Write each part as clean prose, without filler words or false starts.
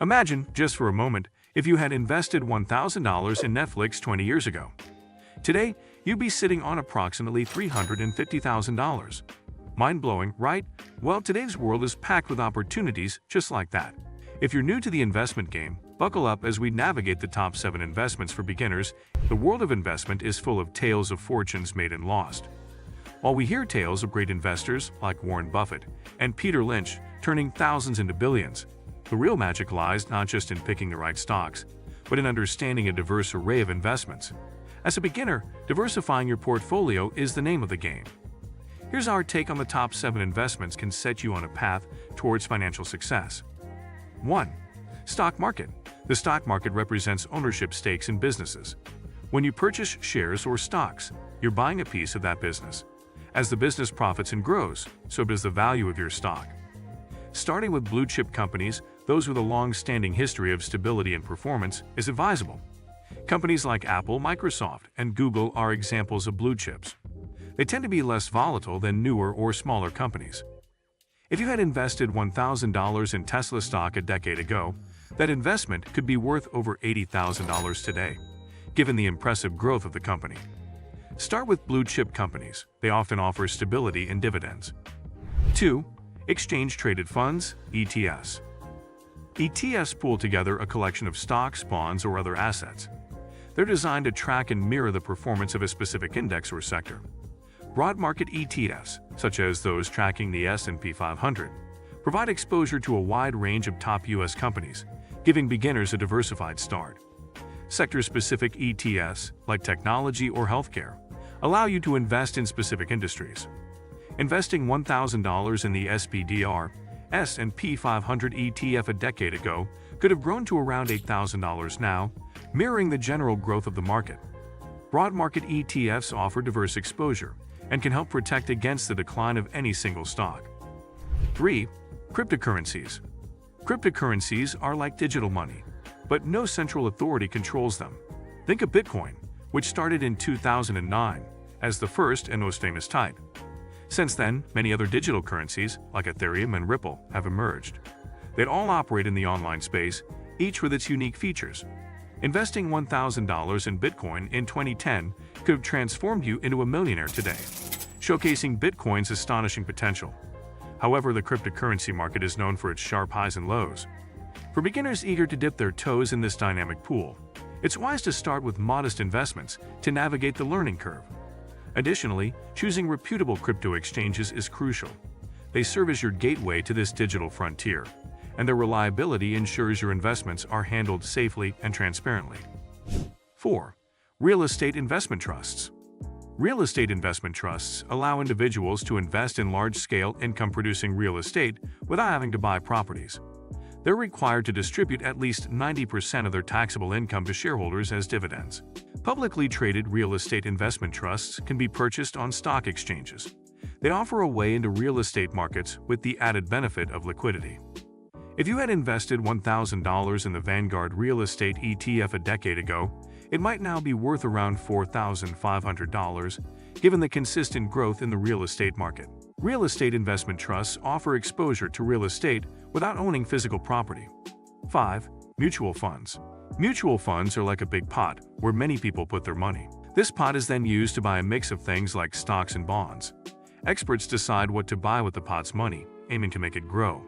Imagine, just for a moment, if you had invested $1,000 in Netflix 20 years ago. Today, you'd be sitting on approximately $350,000. Mind-blowing, right? Well, today's world is packed with opportunities just like that. If you're new to the investment game, buckle up as we navigate the top 7 investments for beginners. The world of investment is full of tales of fortunes made and lost. While we hear tales of great investors like Warren Buffett and Peter Lynch turning thousands into billions, the real magic lies not just in picking the right stocks, but in understanding a diverse array of investments. As a beginner, diversifying your portfolio is the name of the game. Here's our take on the top 7 investments can set you on a path towards financial success. 1. Stock market. The stock market represents ownership stakes in businesses. When you purchase shares or stocks, you're buying a piece of that business. As the business profits and grows, so does the value of your stock. Starting with blue-chip companies, those with a long-standing history of stability and performance, is advisable. Companies like Apple, Microsoft, and Google are examples of blue chips. They tend to be less volatile than newer or smaller companies. If you had invested $1,000 in Tesla stock a decade ago, that investment could be worth over $80,000 today, given the impressive growth of the company. Start with blue-chip companies. They often offer stability and dividends. 2. Exchange-traded funds, ETFs. ETFs pool together a collection of stocks, bonds, or other assets. They're designed to track and mirror the performance of a specific index or sector. Broad market ETFs, such as those tracking the S&P 500, provide exposure to a wide range of top U.S. companies, giving beginners a diversified start. Sector-specific ETFs, like technology or healthcare, allow you to invest in specific industries. Investing $1,000 in the SPDR S&P 500 ETF a decade ago could have grown to around $8,000 now, mirroring the general growth of the market. Broad market ETFs offer diverse exposure and can help protect against the decline of any single stock. 3. Cryptocurrencies. Cryptocurrencies are like digital money, but no central authority controls them. Think of Bitcoin, which started in 2009 as the first and most famous type. Since then, many other digital currencies, like Ethereum and Ripple, have emerged. They all operate in the online space, each with its unique features. Investing $1,000 in Bitcoin in 2010 could have transformed you into a millionaire today, showcasing Bitcoin's astonishing potential. However, the cryptocurrency market is known for its sharp highs and lows. For beginners eager to dip their toes in this dynamic pool, it's wise to start with modest investments to navigate the learning curve. Additionally, choosing reputable crypto exchanges is crucial. They serve as your gateway to this digital frontier, and their reliability ensures your investments are handled safely and transparently. 4. Real estate investment trusts. Real estate investment trusts allow individuals to invest in large-scale income-producing real estate without having to buy properties. They're required to distribute at least 90% of their taxable income to shareholders as dividends. Publicly traded real estate investment trusts can be purchased on stock exchanges. They offer a way into real estate markets with the added benefit of liquidity. If you had invested $1,000 in the Vanguard Real Estate ETF a decade ago, it might now be worth around $4,500, given the consistent growth in the real estate market. Real estate investment trusts offer exposure to real estate without owning physical property. 5. Mutual funds. Mutual funds are like a big pot where many people put their money. This pot is then used to buy a mix of things like stocks and bonds. Experts decide what to buy with the pot's money, aiming to make it grow.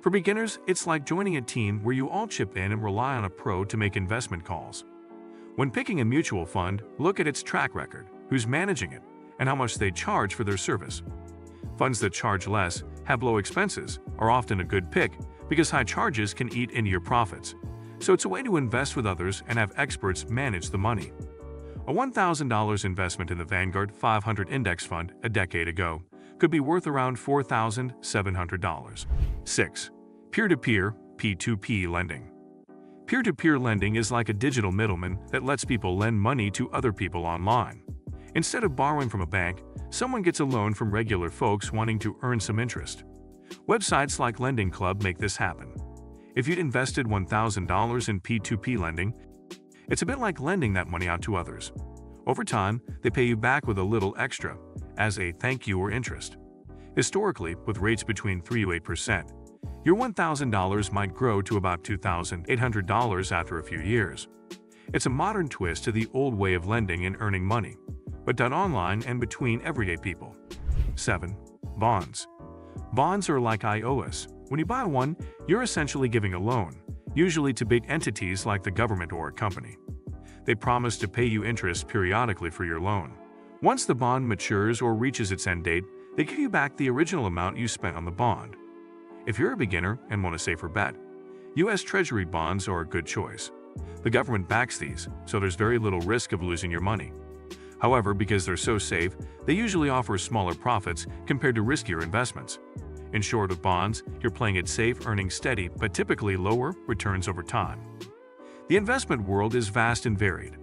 For beginners, it's like joining a team where you all chip in and rely on a pro to make investment calls. When picking a mutual fund, look at its track record, who's managing it, and how much they charge for their service. Funds that charge less, have low expenses, are often a good pick because high charges can eat into your profits. So it's a way to invest with others and have experts manage the money. A $1,000 investment in the Vanguard 500 Index Fund a decade ago could be worth around $4,700. 6. Peer-to-peer, P2P lending. Peer-to-peer lending is like a digital middleman that lets people lend money to other people online. Instead of borrowing from a bank, someone gets a loan from regular folks wanting to earn some interest. Websites like Lending Club make this happen. If you'd invested $1,000 in P2P lending, it's a bit like lending that money out to others. Over time, they pay you back with a little extra, as a thank you or interest. Historically, with rates between 3 to 8%, Your $1,000 might grow to about $2,800 after a few years. It's a modern twist to the old way of lending and earning money, but done online and between everyday people. 7. Bonds. Bonds are like IOUs. When you buy one, you're essentially giving a loan, usually to big entities like the government or a company. They promise to pay you interest periodically for your loan. Once the bond matures or reaches its end date, they give you back the original amount you spent on the bond. If you're a beginner and want a safer bet, U.S. Treasury bonds are a good choice. The government backs these, so there's very little risk of losing your money. However, because they're so safe, they usually offer smaller profits compared to riskier investments. In short, with bonds, you're playing it safe, earning steady, but typically lower returns over time. The investment world is vast and varied.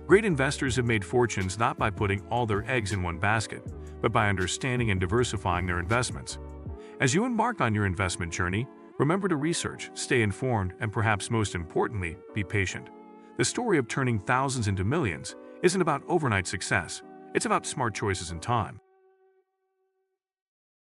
Great investors have made fortunes not by putting all their eggs in one basket, but by understanding and diversifying their investments. As you embark on your investment journey, remember to research, stay informed, and perhaps most importantly, be patient. The story of turning thousands into millions isn't about overnight success. It's about smart choices and time.